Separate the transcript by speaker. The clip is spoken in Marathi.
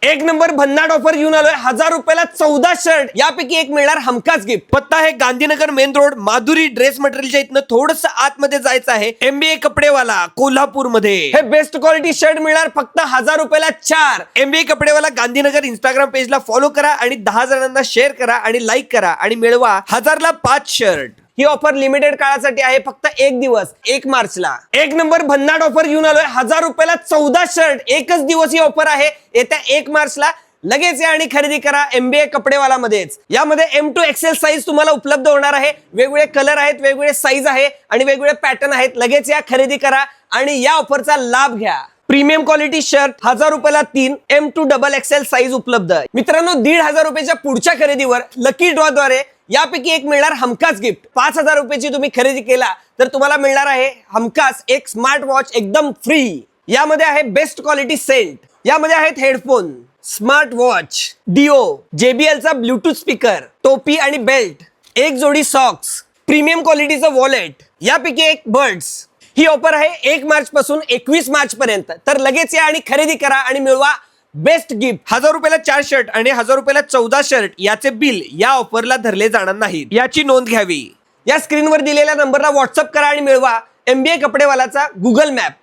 Speaker 1: एक नंबर भन्नाट ऑफर घेऊन आलोय. 1000 रुपयाला 14 शर्ट, यापैकी एक मिळणार हमखास गिफ्ट. पत्ता आहे Gandhinagar main road, Madhuri dress मटेरियलच्या इथनं थोडस आतमध्ये जायचं आहे. MBA कपडेवाला कोल्हापूर मध्ये हे बेस्ट क्वालिटी शर्ट मिळणार फक्त 1000 रुपयाला 4. MBA कपडेवाला गांधीनगर इंस्टाग्राम पेजला फॉलो करा आणि 10 जणांना शेअर करा आणि लाईक करा आणि मिळवा 1000 ला 5 शर्ट. ही ऑफर लिमिटेड काळासाठी आहे, फक्त एक दिवस, 1 मार्चला. एक नंबर भन्नाट ऑफर घेऊन आलोय. 1000 रुपयाला 14 शर्ट, एकच दिवस ही ऑफर आहे, येत्या 1 मार्चला. लगेच या आणि खरेदी करा MBA कपडेवाला मध्येच. यामध्ये M to XL साईज तुम्हाला उपलब्ध होणार आहे. वेगवेगळे कलर आहेत, वेगवेगळे साईज आहे आणि वेगवेगळे पॅटर्न आहेत. लगेच या, खरेदी करा आणि या ऑफरचा लाभ घ्या. प्रीमियम क्वालिटी शर्ट 1000 रुपयाला 3 M to XXL साईज उपलब्ध आहे. मित्रांनो, 1500 रुपयाच्या पुढच्या खरेदीवर लकी ड्रॉ द्वारे यापैकी एक मिळणार हमखास गिफ्ट. 5000 रुपयाची तुम्ही खरेदी केला तर तुम्हाला मिळणार आहे हमखास एक स्मार्ट वॉच एकदम फ्री. यामध्ये आहे बेस्ट क्वालिटी सेंट, यामध्ये आहेत headphone, smart watch, deo, JBL चा ब्लूटूथ स्पीकर, टोपी आणि बेल्ट, एक जोडी सॉक्स, प्रीमियम क्वालिटीचं वॉलेट, यापैकी एक बर्ड्स. ही ऑफर आहे 1 मार्च पासून 21 मार्च पर्यंत. तर लगेच या आणि खरेदी करा आणि मिळवा बेस्ट गिफ्ट. 1000 रुपयाला 4 शर्ट आणि 1000 रुपयाला 14 शर्ट याचे बिल या ऑफरला धरले जाणार नाहीत, याची नोंद घ्यावी. या स्क्रीनवर दिलेल्या नंबरला व्हॉट्सअप करा आणि मिळवा MBA कपडेवालाचा गुगल मॅप.